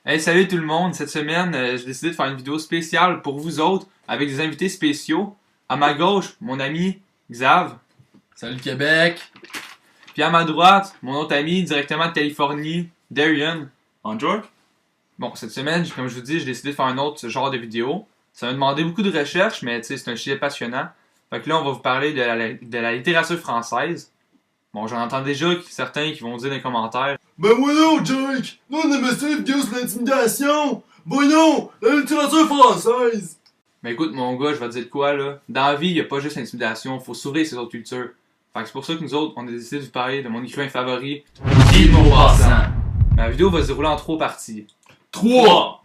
Hey, salut tout le monde! Cette semaine, j'ai décidé de faire une vidéo spéciale pour vous autres avec des invités spéciaux. À ma gauche, mon ami Xav. Salut Québec! Puis à ma droite, mon autre ami directement de Californie, Darian. Bonjour! Bon, cette semaine, comme je vous dis, j'ai décidé de faire un autre genre de vidéo. Ça m'a demandé beaucoup de recherche, mais tu sais, c'est un sujet passionnant. Fait que là, on va vous parler de la littérature française. Bon, j'en entends déjà certains qui vont dire dans les commentaires. Ben voyons, Jake! Nous on aimait ça les vidéos sur l'intimidation! Voyons! La littérature française! Mais écoute, mon gars, je vais te dire de quoi, là. Dans la vie, il n'y a pas juste l'intimidation, faut s'ouvrir ces autres cultures. Fait que c'est pour ça que nous autres, on a décidé de vous parler de mon écrivain favori, Guy de Maupassant! Ma vidéo va se dérouler en 3 parties. 3!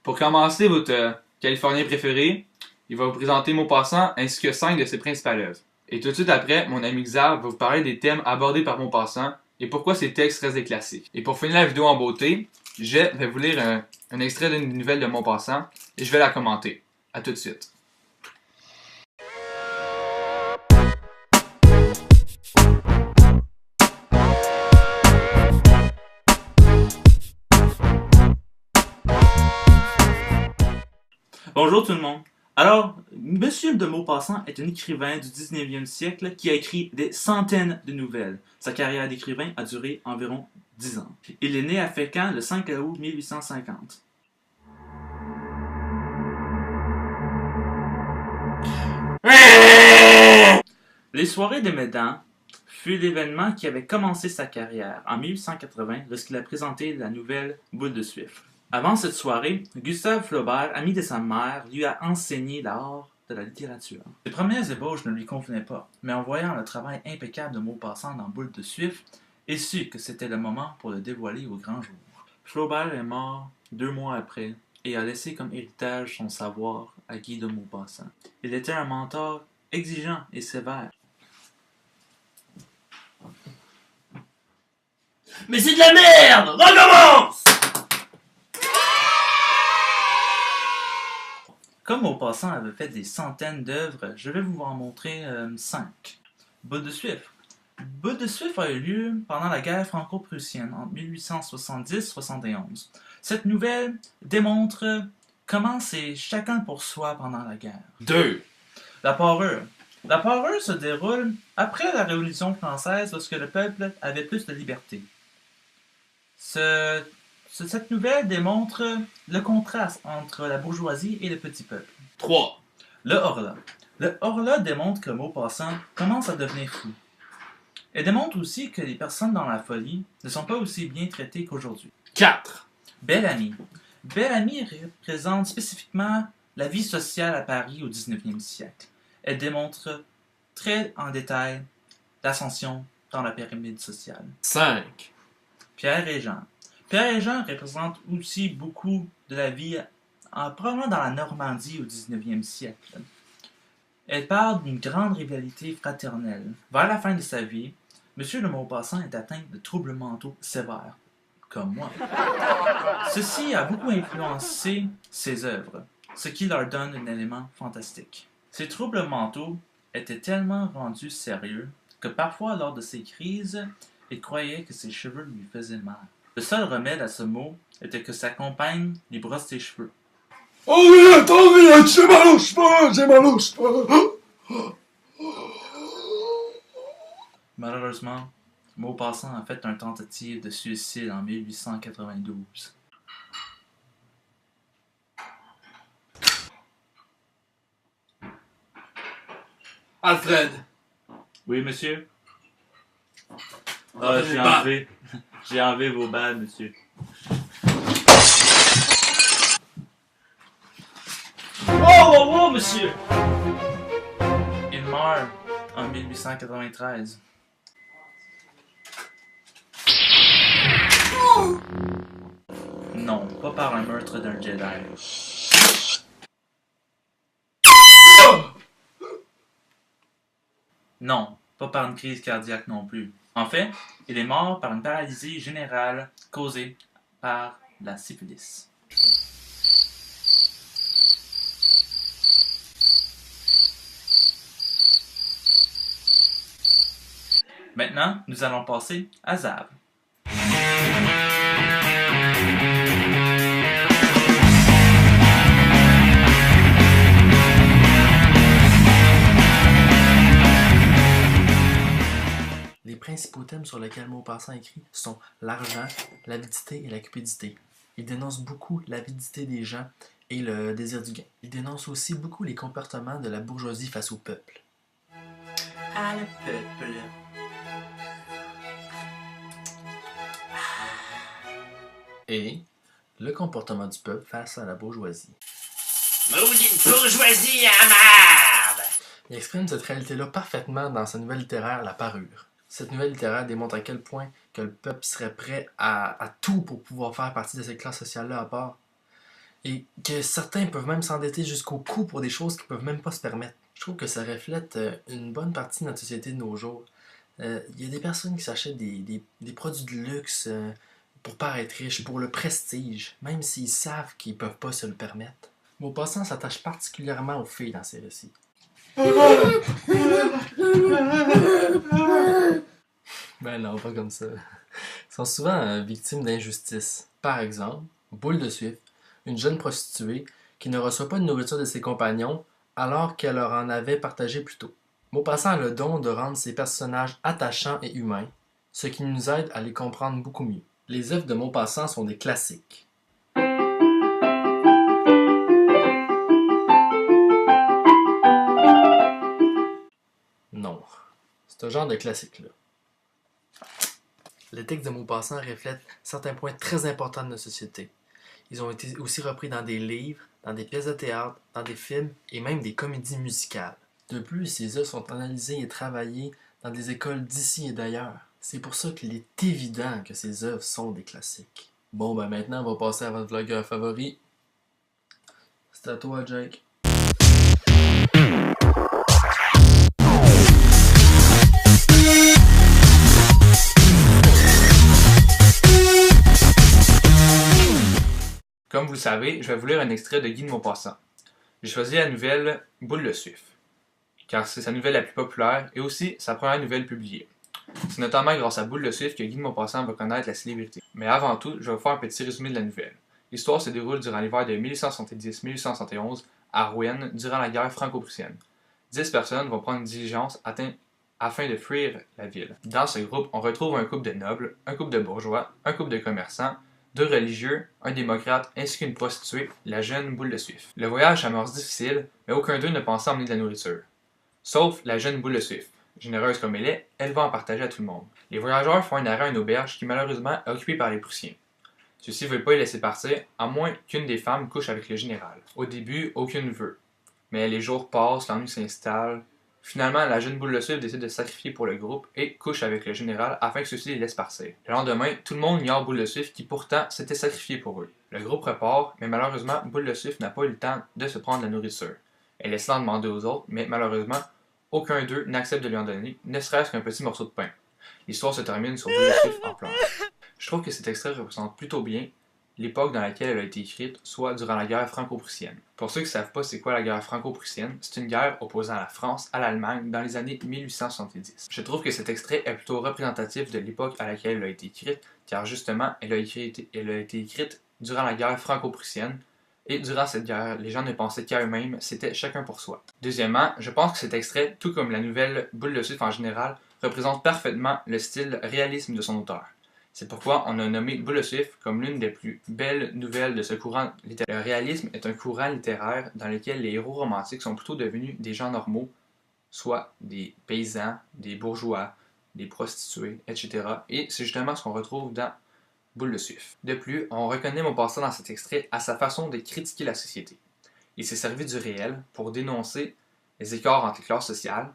Pour commencer, votre Californien préféré, il va vous présenter Maupassant ainsi que 5 de ses principales œuvres. Et tout de suite après, mon ami Xav va vous parler des thèmes abordés par Maupassant et pourquoi ces textes restent des classiques. Et pour finir la vidéo en beauté, je vais vous lire un extrait d'une nouvelle de Maupassant et je vais la commenter. À tout de suite. Bonjour tout le monde. Alors, Monsieur de Maupassant est un écrivain du 19e siècle qui a écrit des centaines de nouvelles. Sa carrière d'écrivain a duré environ 10 ans. Il est né à Fécamp le 5 août 1850. Les soirées de Médan fut l'événement qui avait commencé sa carrière en 1880 lorsqu'il a présenté la nouvelle Boule de Suif. Avant cette soirée, Gustave Flaubert, ami de sa mère, lui a enseigné l'art de la littérature. Les premières ébauches ne lui convenaient pas, mais en voyant le travail impeccable de Maupassant dans Boule de Suif, il sut que c'était le moment pour le dévoiler au grand jour. Flaubert est mort 2 mois après et a laissé comme héritage son savoir à Guy de Maupassant. Il était un mentor exigeant et sévère. Mais c'est de la merde! Recommence! Comme Maupassant avait fait des centaines d'œuvres, je vais vous en montrer 5. Boule de Suif. Boule de Suif a eu lieu pendant la guerre franco-prussienne entre 1870-71. Cette nouvelle démontre comment c'est chacun pour soi pendant la guerre. 2. La parure. La parure se déroule après la Révolution française lorsque le peuple avait plus de liberté. Cette nouvelle démontre le contraste entre la bourgeoisie et le petit peuple. 3. Le Horla. Le Horla démontre que Maupassant commence à devenir fou. Elle démontre aussi que les personnes dans la folie ne sont pas aussi bien traitées qu'aujourd'hui. 4. Bel-Ami. Bel-Ami représente spécifiquement la vie sociale à Paris au 19e siècle. Elle démontre très en détail l'ascension dans la pyramide sociale. 5. Pierre et Jean. Pierre et Jean représentent aussi beaucoup de la vie, probablement dans la Normandie au 19e siècle. Elle parle d'une grande rivalité fraternelle. Vers la fin de sa vie, M. de Maupassant est atteint de troubles mentaux sévères, comme moi. Ceci a beaucoup influencé ses œuvres, ce qui leur donne un élément fantastique. Ces troubles mentaux étaient tellement rendus sérieux que parfois, lors de ses crises, il croyait que ses cheveux lui faisaient mal. Le seul remède à ce mot était que sa compagne lui brosse ses cheveux. Henriette, j'ai mal aux cheveux! J'ai mal aux cheveux! Malheureusement, Maupassant a fait une tentative de suicide en 1892. Alfred! Oui, monsieur? Ah, J'ai enlevé vos balles, monsieur. Oh, monsieur! Il meurt en 1893. Non, pas par un meurtre d'un Jedi. Non, pas par une crise cardiaque non plus. En fait, il est mort par une paralysie générale causée par la syphilis. Maintenant, nous allons passer à Zav. Maupassant écrit sont l'argent, l'avidité et la cupidité. Il dénonce beaucoup l'avidité des gens et le désir du gain. Il dénonce aussi beaucoup les comportements de la bourgeoisie face au peuple. Ah, le peuple. Et le comportement du peuple face à la bourgeoisie. Maudite bourgeoisie à merde! Il exprime cette réalité-là parfaitement dans sa nouvelle littéraire La Parure. Cette nouvelle littéraire démontre à quel point que le peuple serait prêt à tout pour pouvoir faire partie de cette classe sociale-là à part. Et que certains peuvent même s'endetter jusqu'au cou pour des choses qu'ils peuvent même pas se permettre. Je trouve que ça reflète une bonne partie de notre société de nos jours. Il y a des personnes qui s'achètent des produits de luxe pour paraître riches, pour le prestige, même s'ils savent qu'ils peuvent pas se le permettre. Maupassant s'attache particulièrement aux filles dans ses récits. Ben non, pas comme ça. Ils sont souvent victimes d'injustice. Par exemple, Boule de Suif, une jeune prostituée qui ne reçoit pas de nourriture de ses compagnons alors qu'elle leur en avait partagé plus tôt. Maupassant a le don de rendre ses personnages attachants et humains, ce qui nous aide à les comprendre beaucoup mieux. Les œuvres de Maupassant sont des classiques. Non, c'est un genre de classique-là. Les textes de Maupassant reflètent certains points très importants de notre société. Ils ont été aussi repris dans des livres, dans des pièces de théâtre, dans des films et même des comédies musicales. De plus, ces œuvres sont analysées et travaillées dans des écoles d'ici et d'ailleurs. C'est pour ça qu'il est évident que ces œuvres sont des classiques. Bon, ben maintenant, on va passer à votre vlogueur favori. C'est à toi, Jake. Comme vous le savez, je vais vous lire un extrait de Guy de Maupassant. J'ai choisi la nouvelle Boule de Suif, car c'est sa nouvelle la plus populaire et aussi sa première nouvelle publiée. C'est notamment grâce à Boule de Suif que Guy de Maupassant va connaître la célébrité. Mais avant tout, je vais vous faire un petit résumé de la nouvelle. L'histoire se déroule durant l'hiver de 1870-1871 à Rouen, durant la guerre franco-prussienne. 10 personnes vont prendre une diligence afin de fuir la ville. Dans ce groupe, on retrouve un couple de nobles, un couple de bourgeois, un couple de commerçants, 2 religieux, un démocrate ainsi qu'une prostituée, la jeune Boule de Suif. Le voyage s'amorce difficile, mais aucun d'eux ne pensait emmener de la nourriture. Sauf la jeune Boule de Suif. Généreuse comme elle est, elle va en partager à tout le monde. Les voyageurs font un arrêt à une auberge qui malheureusement est occupée par les Prussiens. Ceux-ci ne veulent pas les laisser partir, à moins qu'une des femmes couche avec le général. Au début, aucune ne veut. Mais les jours passent, l'ennui s'installe. Finalement, la jeune Boule de Suif décide de se sacrifier pour le groupe et couche avec le général afin que ceux-ci les laissent partir. Le lendemain, tout le monde ignore Boule de Suif qui pourtant s'était sacrifié pour eux. Le groupe repart, mais malheureusement, Boule de Suif n'a pas eu le temps de se prendre la nourriture. Elle laisse l'en demander aux autres, mais malheureusement, aucun d'eux n'accepte de lui en donner, ne serait-ce qu'un petit morceau de pain. L'histoire se termine sur Boule de Suif en pleurs. Je trouve que cet extrait représente plutôt bien l'époque dans laquelle elle a été écrite, soit durant la guerre franco-prussienne. Pour ceux qui ne savent pas c'est quoi la guerre franco-prussienne, c'est une guerre opposant la France à l'Allemagne dans les années 1870. Je trouve que cet extrait est plutôt représentatif de l'époque à laquelle elle a été écrite, car justement, elle a été écrite durant la guerre franco-prussienne, et durant cette guerre, les gens ne pensaient qu'à eux-mêmes, c'était chacun pour soi. Deuxièmement, je pense que cet extrait, tout comme la nouvelle Boule de Suif en général, représente parfaitement le style réalisme de son auteur. C'est pourquoi on a nommé Boule de Suif comme l'une des plus belles nouvelles de ce courant littéraire. Le réalisme est un courant littéraire dans lequel les héros romantiques sont plutôt devenus des gens normaux, soit des paysans, des bourgeois, des prostituées, etc. Et c'est justement ce qu'on retrouve dans Boule de Suif. De plus, on reconnaît Maupassant dans cet extrait à sa façon de critiquer la société. Il s'est servi du réel pour dénoncer les écarts entre les classes sociales,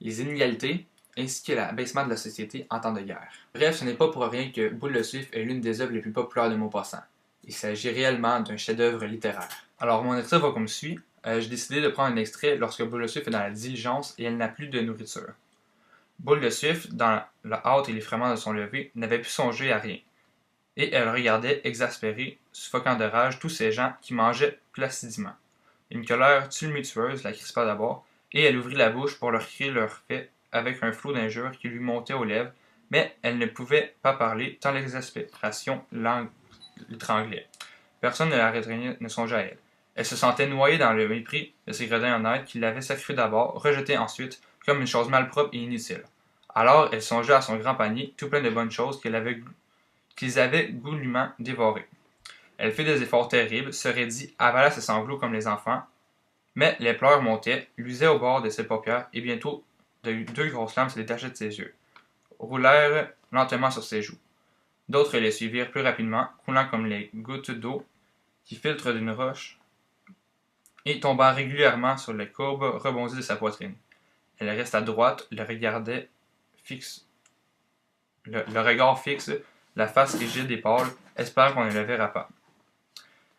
les inégalités, ainsi que l'abaissement de la société en temps de guerre. Bref, ce n'est pas pour rien que Boule de Suif est l'une des œuvres les plus populaires de Maupassant. Il s'agit réellement d'un chef-d'œuvre littéraire. Alors, mon extrait va comme suit. J'ai décidé de prendre un extrait lorsque Boule de Suif est dans la diligence et elle n'a plus de nourriture. Boule de Suif, dans la hâte et l'effrayement de son lever, n'avait plus songé à rien. Et elle regardait, exaspérée, suffoquant de rage, tous ces gens qui mangeaient placidement. Une colère tumultueuse la crispa d'abord, et elle ouvrit la bouche pour leur crier leur fait avec un flot d'injures qui lui montait aux lèvres, mais elle ne pouvait pas parler tant l'exaspération l'étranglait. Personne ne la restreignait, ne songeait à elle. Elle se sentait noyée dans le mépris de ses gredins honnêtes qui l'avaient sacrifiée d'abord, rejetée ensuite, comme une chose malpropre et inutile. Alors elle songea à son grand panier, tout plein de bonnes choses qu'ils avaient goulûment dévorées. Elle fit des efforts terribles, se raidit, avala ses sanglots comme les enfants, mais les pleurs montaient, luisaient au bord de ses paupières, et bientôt deux grosses larmes se détachaient de ses yeux, roulèrent lentement sur ses joues. D'autres les suivirent plus rapidement, coulant comme les gouttes d'eau qui filtrent d'une roche, et tombant régulièrement sur les courbes rebondies de sa poitrine. Elle resta droite, le regard fixe, la face rigide et pâle, espérant qu'on ne le verra pas.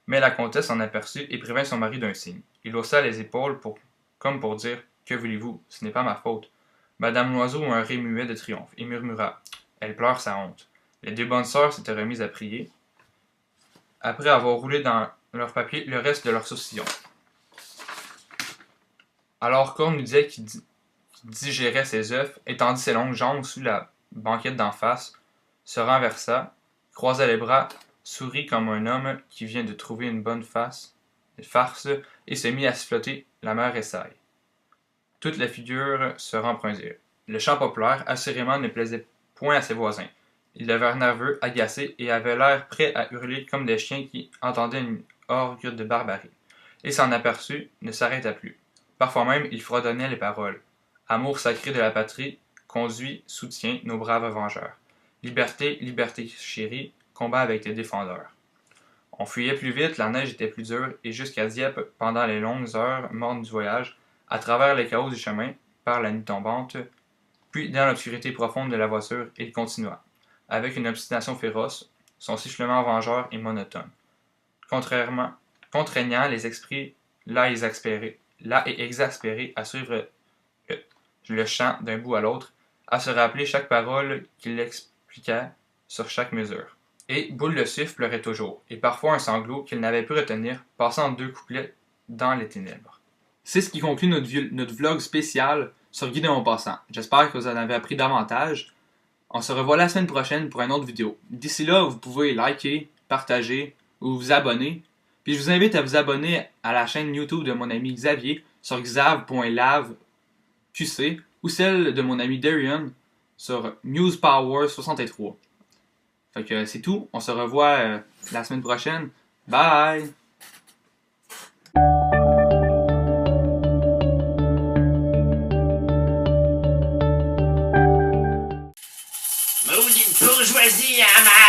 Mais la comtesse s'en aperçut et prévint son mari d'un signe. Il haussa les épaules comme pour dire « Que voulez-vous? Ce n'est pas ma faute. » Madame Loiseau eut un rire muet de triomphe et murmura « Elle pleure sa honte. » Les deux bonnes sœurs s'étaient remises à prier, après avoir roulé dans leur papier le reste de leur saucillon. Alors Cornudet, qui digérait ses œufs, étendit ses longues jambes sous la banquette d'en face, se renversa, croisa les bras, sourit comme un homme qui vient de trouver une bonne farce, et se mit à siffloter la mère Essaille. Toutes les figures se rembrunirent. Le chant populaire, assurément, ne plaisait point à ses voisins. Ils devinrent nerveux, agacés, et avaient l'air prêts à hurler comme des chiens qui entendaient une orgue de barbarie. Et s'en aperçut, ne s'arrêta plus. Parfois même, il fredonnait les paroles. Amour sacré de la patrie, conduit, soutient nos braves vengeurs. Liberté, liberté chérie, combat avec tes défendeurs. On fuyait plus vite, la neige était plus dure, et jusqu'à Dieppe, pendant les longues heures mornes du voyage, à travers les chaos du chemin, par la nuit tombante, puis dans l'obscurité profonde de la voiture, il continua, avec une obstination féroce, son sifflement vengeur et monotone, contraignant les esprits là et exaspérés à suivre le chant d'un bout à l'autre, à se rappeler chaque parole qu'il expliquait sur chaque mesure. Et Boule de Suif pleurait toujours, et parfois un sanglot qu'il n'avait pu retenir, passant en deux couplets dans les ténèbres. C'est ce qui conclut notre vlog spécial sur Guy de Maupassant. J'espère que vous en avez appris davantage. On se revoit la semaine prochaine pour une autre vidéo. D'ici là, vous pouvez liker, partager ou vous abonner. Puis je vous invite à vous abonner à la chaîne YouTube de mon ami Xavier sur xav.lavqc ou celle de mon ami Darian sur newspower63. Fait que c'est tout. On se revoit la semaine prochaine. Bye! Maudite bourgeoisie à marde!